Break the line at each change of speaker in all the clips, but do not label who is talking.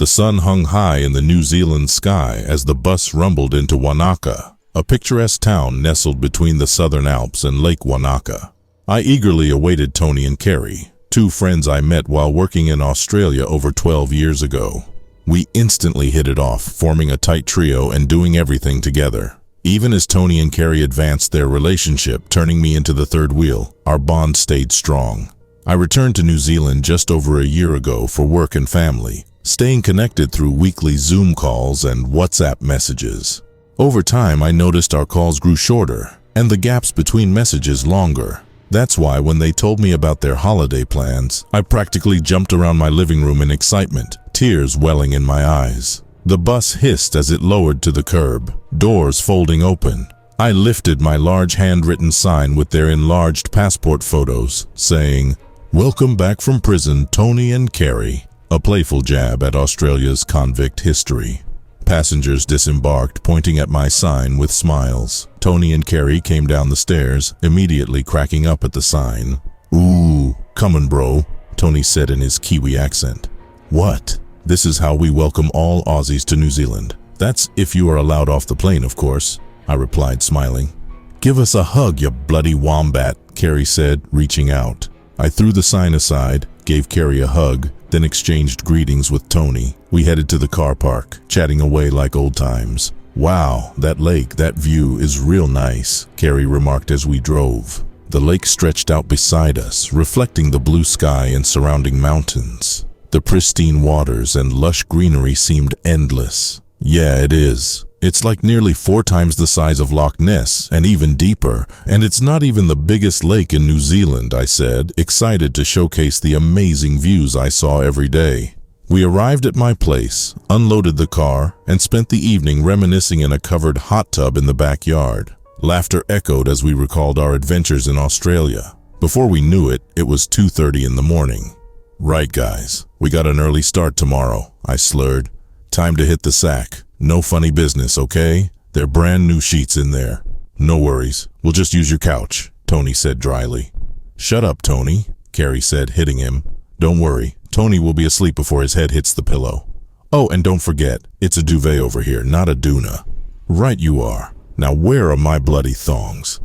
The sun hung high in the New Zealand sky as the bus rumbled into Wanaka, a picturesque town nestled between the Southern Alps and Lake Wanaka. I eagerly awaited Tony and Kerry, two friends I met while working in Australia over 12 years ago. We instantly hit it off, forming a tight trio and doing everything together. Even as Tony and Kerry advanced their relationship, turning me into the third wheel, our bond stayed strong. I returned to New Zealand just over a year ago for work and family, staying connected through weekly Zoom calls and WhatsApp messages. Over time, I noticed our calls grew shorter, and the gaps between messages longer. That's why when they told me about their holiday plans, I practically jumped around my living room in excitement, tears welling in my eyes. The bus hissed as it lowered to the curb, doors folding open. I lifted my large handwritten sign with their enlarged passport photos, saying, "Welcome back from prison, Tony and Kerry," a playful jab at Australia's convict history. Passengers disembarked, pointing at my sign with smiles. Tony and Kerry came down the stairs, immediately cracking up at the sign. "Ooh, comin' bro," Tony said in his Kiwi accent. "What? This is how we welcome all Aussies to New Zealand. That's if you are allowed off the plane, of course," I replied, smiling. "Give us a hug, you bloody wombat," Kerry said, reaching out. I threw the sign aside, gave Kerry a hug, then exchanged greetings with Tony. We headed to the car park, chatting away like old times. "Wow, that lake, that view is real nice," Kerry remarked as we drove. The lake stretched out beside us, reflecting the blue sky and surrounding mountains. The pristine waters and lush greenery seemed endless. "Yeah, it is. It's like nearly 4 times the size of Loch Ness, and even deeper, and it's not even the biggest lake in New Zealand," I said, excited to showcase the amazing views I saw every day. We arrived at my place, unloaded the car, and spent the evening reminiscing in a covered hot tub in the backyard. Laughter echoed as we recalled our adventures in Australia. Before we knew it, it was 2:30 in the morning. "Right, guys, we got an early start tomorrow," I slurred. "Time to hit the sack. No funny business, okay? They're brand new sheets in there." "No worries, we'll just use your couch," Tony said dryly. "Shut up, Tony," Kerry said, hitting him. "Don't worry, Tony will be asleep before his head hits the pillow. Oh, and don't forget, it's a duvet over here, not a doona." "Right you are. Now where are my bloody thongs?"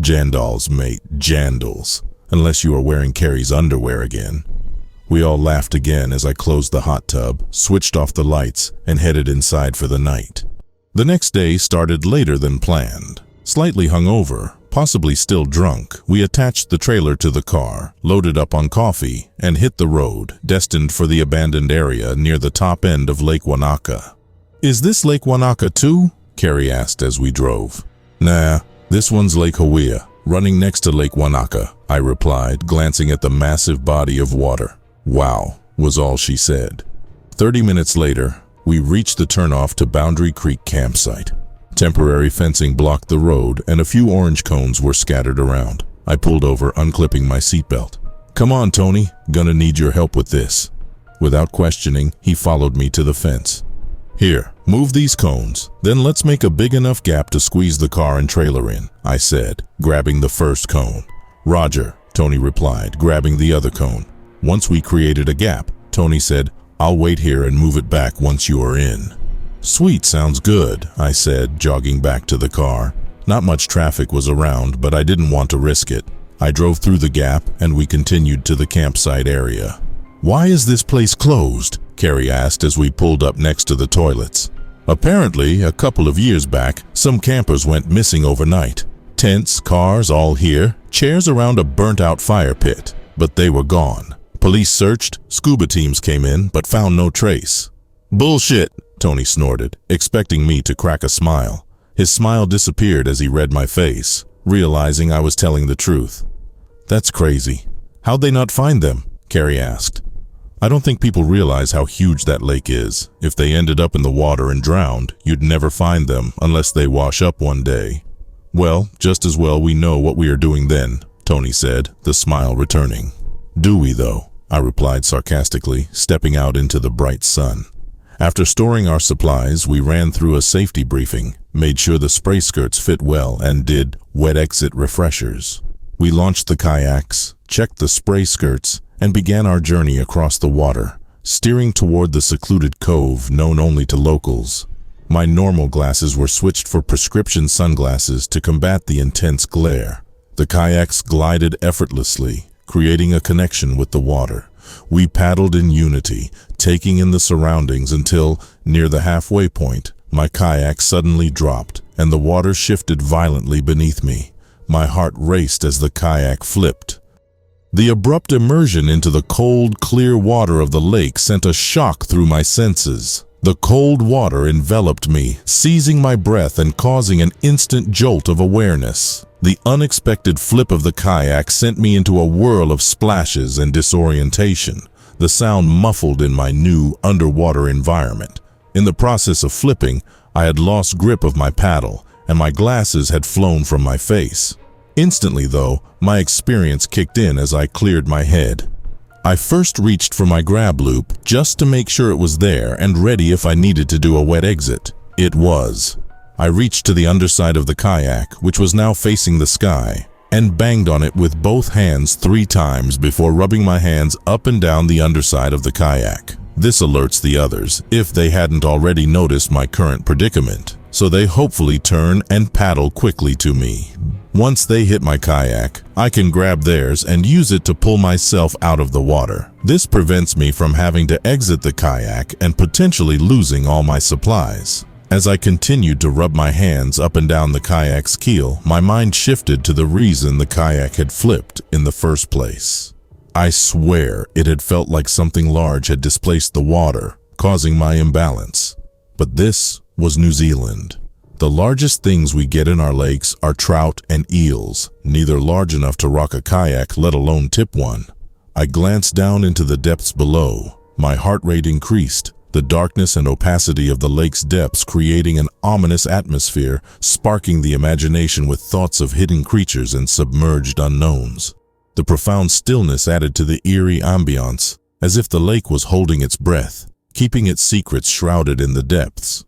"Jandals, mate, jandals. Unless you are wearing Kerry's underwear again." We all laughed again as I closed the hot tub, switched off the lights, and headed inside for the night. The next day started later than planned. Slightly hungover, possibly still drunk, we attached the trailer to the car, loaded up on coffee, and hit the road, destined for the abandoned area near the top end of Lake Wanaka. "Is this Lake Wanaka too?" Kerry asked as we drove. "Nah, this one's Lake Hawea, running next to Lake Wanaka," I replied, glancing at the massive body of water. "Wow," was all she said. 30 minutes later, we reached the turnoff to Boundary Creek campsite. Temporary fencing blocked the road and a few orange cones were scattered around. I pulled over, unclipping my seatbelt. "Come on, Tony, gonna need your help with this." Without questioning, he followed me to the fence. "Here, move these cones, then let's make a big enough gap to squeeze the car and trailer in," I said, grabbing the first cone. "Roger," Tony replied, grabbing the other cone. Once we created a gap, Tony said, "I'll wait here and move it back once you are in." "Sweet, sounds good," I said, jogging back to the car. Not much traffic was around, but I didn't want to risk it. I drove through the gap and we continued to the campsite area. "Why is this place closed?" Kerry asked as we pulled up next to the toilets. "Apparently, a couple of years back, some campers went missing overnight. Tents, cars, all here, chairs around a burnt-out fire pit, but they were gone. Police searched, scuba teams came in, but found no trace." "Bullshit," Tony snorted, expecting me to crack a smile. His smile disappeared as he read my face, realizing I was telling the truth. "That's crazy. How'd they not find them?" Kerry asked. "I don't think people realize how huge that lake is. If they ended up in the water and drowned, you'd never find them unless they wash up one day." "Well, just as well we know what we are doing then," Tony said, the smile returning. "Do we, though?" I replied sarcastically, stepping out into the bright sun. After storing our supplies, we ran through a safety briefing, made sure the spray skirts fit well, and did wet exit refreshers. We launched the kayaks, checked the spray skirts, and began our journey across the water, steering toward the secluded cove known only to locals. My normal glasses were switched for prescription sunglasses to combat the intense glare. The kayaks glided effortlessly, creating a connection with the water. We paddled in unity, taking in the surroundings until, near the halfway point, my kayak suddenly dropped, and the water shifted violently beneath me. My heart raced as the kayak flipped. The abrupt immersion into the cold, clear water of the lake sent a shock through my senses. The cold water enveloped me, seizing my breath and causing an instant jolt of awareness. The unexpected flip of the kayak sent me into a whirl of splashes and disorientation, the sound muffled in my new underwater environment. In the process of flipping, I had lost grip of my paddle, and my glasses had flown from my face. Instantly, though, my experience kicked in as I cleared my head. I first reached for my grab loop just to make sure it was there and ready if I needed to do a wet exit. It was. I reached to the underside of the kayak, which was now facing the sky, and banged on it with both hands 3 times before rubbing my hands up and down the underside of the kayak. This alerts the others, if they hadn't already noticed my current predicament, so they hopefully turn and paddle quickly to me. Once they hit my kayak, I can grab theirs and use it to pull myself out of the water. This prevents me from having to exit the kayak and potentially losing all my supplies. As I continued to rub my hands up and down the kayak's keel, my mind shifted to the reason the kayak had flipped in the first place. I swear it had felt like something large had displaced the water, causing my imbalance. But this was New Zealand. The largest things we get in our lakes are trout and eels, neither large enough to rock a kayak, let alone tip one. I glanced down into the depths below. My heart rate increased, the darkness and opacity of the lake's depths creating an ominous atmosphere, sparking the imagination with thoughts of hidden creatures and submerged unknowns. The profound stillness added to the eerie ambiance, as if the lake was holding its breath, keeping its secrets shrouded in the depths.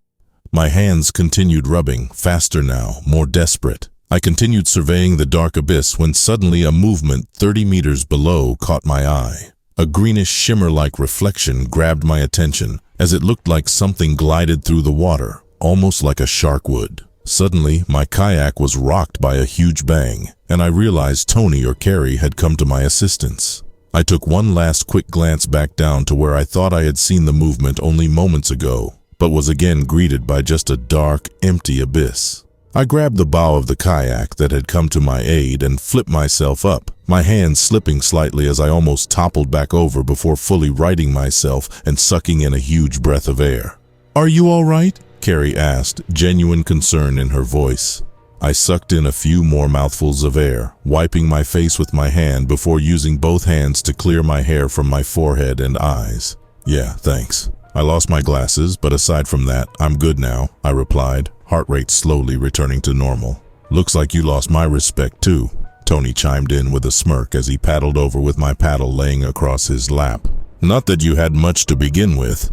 My hands continued rubbing, faster now, more desperate. I continued surveying the dark abyss when suddenly a movement 30 meters below caught my eye. A greenish shimmer-like reflection grabbed my attention, as it looked like something glided through the water, almost like a shark would. Suddenly, my kayak was rocked by a huge bang, and I realized Tony or Carrie had come to my assistance. I took one last quick glance back down to where I thought I had seen the movement only moments ago, but was again greeted by just a dark, empty abyss. I grabbed the bow of the kayak that had come to my aid and flipped myself up, my hands slipping slightly as I almost toppled back over before fully righting myself and sucking in a huge breath of air. "Are you all right?" Carrie asked, genuine concern in her voice. I sucked in a few more mouthfuls of air, wiping my face with my hand before using both hands to clear my hair from my forehead and eyes. "Yeah, thanks. I lost my glasses, but aside from that, I'm good now," I replied, heart rate slowly returning to normal. "Looks like you lost my respect too," Tony chimed in with a smirk as he paddled over with my paddle laying across his lap. "Not that you had much to begin with."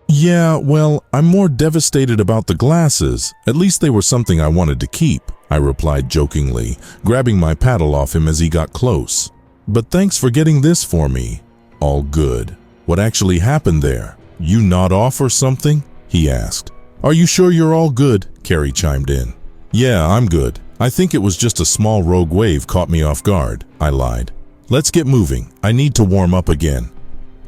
"Yeah, well, I'm more devastated about the glasses. At least they were something I wanted to keep," I replied jokingly, grabbing my paddle off him as he got close. "But thanks for getting this for me." "All good. What actually happened there? You nod off or something?" he asked. "Are you sure you're all good?" Carrie chimed in. "Yeah, I'm good. I think it was just a small rogue wave caught me off guard," I lied. "Let's get moving. I need to warm up again."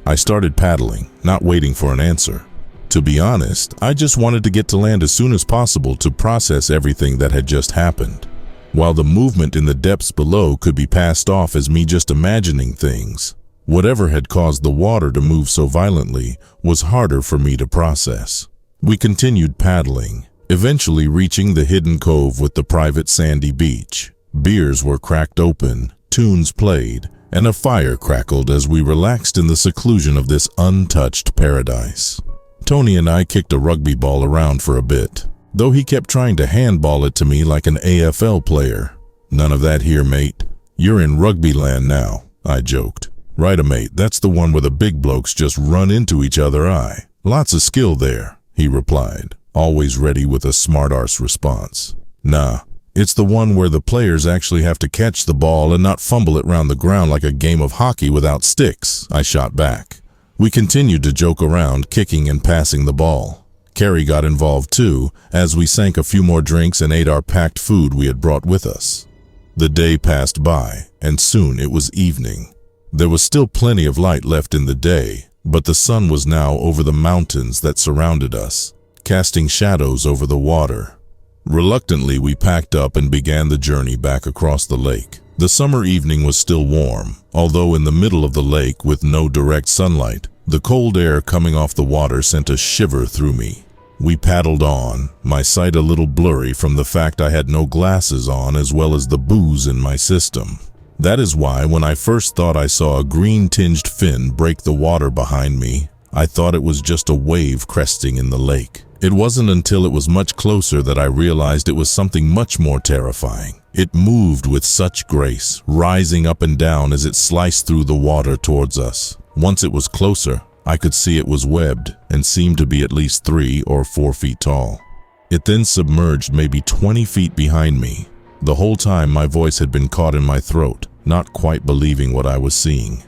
I started paddling, not waiting for an answer. To be honest, I just wanted to get to land as soon as possible to process everything that had just happened. While the movement in the depths below could be passed off as me just imagining things, whatever had caused the water to move so violently was harder for me to process. We continued paddling, eventually reaching the hidden cove with the private sandy beach. Beers were cracked open, tunes played, and a fire crackled as we relaxed in the seclusion of this untouched paradise. Tony and I kicked a rugby ball around for a bit, though he kept trying to handball it to me like an AFL player. "None of that here, mate. You're in rugby land now," I joked. "Right, mate, that's the one where the big blokes just run into each other, aye. Lots of skill there," he replied, always ready with a smart-arse response. "Nah, it's the one where the players actually have to catch the ball and not fumble it round the ground like a game of hockey without sticks," I shot back. We continued to joke around, kicking and passing the ball. Carrie got involved too, as we sank a few more drinks and ate our packed food we had brought with us. The day passed by, and soon it was evening. There was still plenty of light left in the day, but the sun was now over the mountains that surrounded us, casting shadows over the water. Reluctantly, we packed up and began the journey back across the lake. The summer evening was still warm, although in the middle of the lake with no direct sunlight, the cold air coming off the water sent a shiver through me. We paddled on, my sight a little blurry from the fact I had no glasses on as well as the booze in my system. That is why when I first thought I saw a green-tinged fin break the water behind me, I thought it was just a wave cresting in the lake. It wasn't until it was much closer that I realized it was something much more terrifying. It moved with such grace, rising up and down as it sliced through the water towards us. Once it was closer, I could see it was webbed and seemed to be at least 3 or 4 feet tall. It then submerged maybe 20 feet behind me. The whole time my voice had been caught in my throat, not quite believing what I was seeing.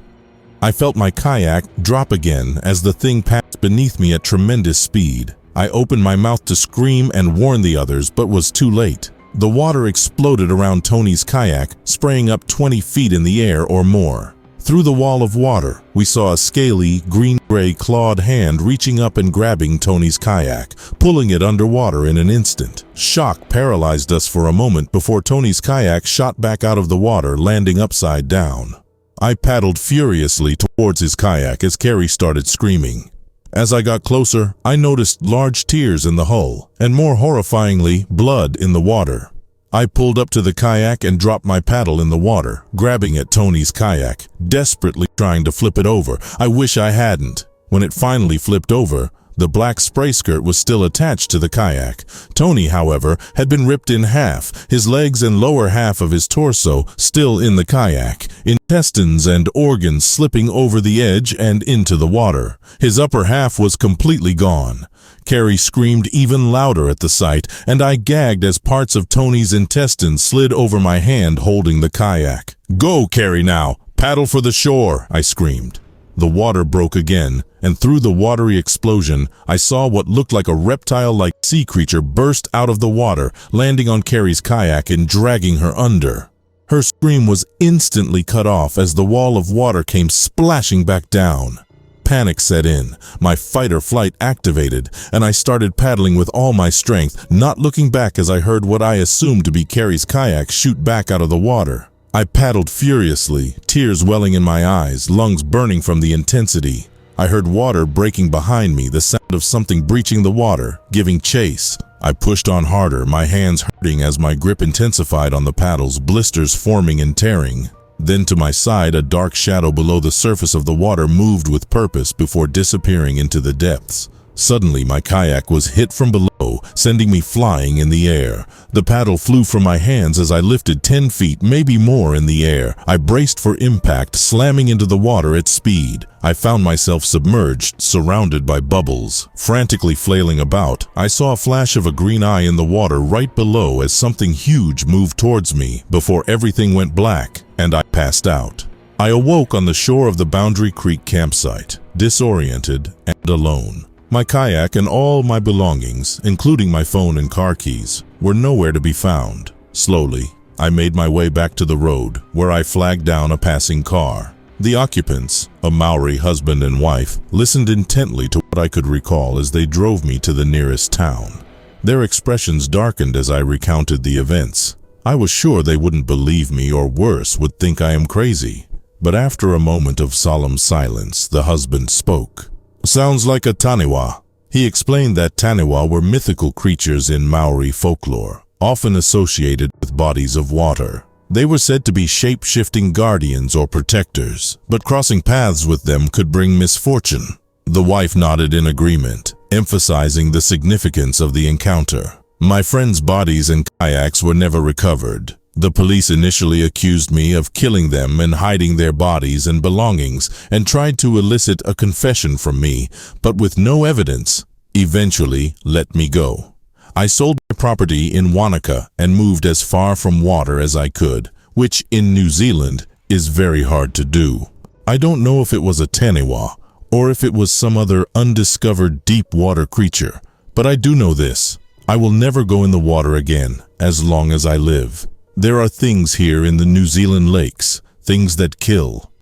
I felt my kayak drop again as the thing passed beneath me at tremendous speed. I opened my mouth to scream and warn the others, but was too late. The water exploded around Tony's kayak, spraying up 20 feet in the air or more. Through the wall of water, we saw a scaly, green-gray clawed hand reaching up and grabbing Tony's kayak, pulling it underwater in an instant. Shock paralyzed us for a moment before Tony's kayak shot back out of the water, landing upside down. I paddled furiously towards his kayak as Carrie started screaming. As I got closer, I noticed large tears in the hull, and more horrifyingly, blood in the water. I pulled up to the kayak and dropped my paddle in the water, grabbing at Tony's kayak, desperately trying to flip it over. I wish I hadn't. When it finally flipped over, the black spray skirt was still attached to the kayak. Tony, however, had been ripped in half, his legs and lower half of his torso still in the kayak, intestines and organs slipping over the edge and into the water. His upper half was completely gone. Carrie screamed even louder at the sight, and I gagged as parts of Tony's intestines slid over my hand holding the kayak. "Go, Carrie, now! Paddle for the shore!" I screamed. The water broke again, and through the watery explosion, I saw what looked like a reptile-like sea creature burst out of the water, landing on Carrie's kayak and dragging her under. Her scream was instantly cut off as the wall of water came splashing back down. Panic set in, my fight or flight activated, and I started paddling with all my strength, not looking back as I heard what I assumed to be Carrie's kayak shoot back out of the water. I paddled furiously, tears welling in my eyes, lungs burning from the intensity. I heard water breaking behind me, the sound of something breaching the water, giving chase. I pushed on harder, my hands hurting as my grip intensified on the paddles, blisters forming and tearing. Then to my side, a dark shadow below the surface of the water moved with purpose before disappearing into the depths. Suddenly, my kayak was hit from below, sending me flying in the air. The paddle flew from my hands as I lifted 10 feet, maybe more, in the air. I braced for impact, slamming into the water at speed. I found myself submerged, surrounded by bubbles. Frantically flailing about, I saw a flash of a green eye in the water right below as something huge moved towards me before everything went black, and I passed out. I awoke on the shore of the Boundary Creek campsite, disoriented and alone. My kayak and all my belongings, including my phone and car keys, were nowhere to be found. Slowly, I made my way back to the road, where I flagged down a passing car. The occupants, a Maori husband and wife, listened intently to what I could recall as they drove me to the nearest town. Their expressions darkened as I recounted the events. I was sure they wouldn't believe me, or worse, would think I am crazy. But after a moment of solemn silence, the husband spoke. "Sounds like a taniwa." He explained that taniwa were mythical creatures in Maori folklore, often associated with bodies of water. They were said to be shape-shifting guardians or protectors, but crossing paths with them could bring misfortune. The wife nodded in agreement, emphasizing the significance of the encounter. My friends' bodies and kayaks were never recovered. The police initially accused me of killing them and hiding their bodies and belongings, and tried to elicit a confession from me, but with no evidence, eventually let me go. I sold my property in Wanaka and moved as far from water as I could, which in New Zealand is very hard to do. I don't know if it was a taniwa or if it was some other undiscovered deep water creature. But I do know this: I will never go in the water again as long as I live. There are things here in the New Zealand lakes, things that kill,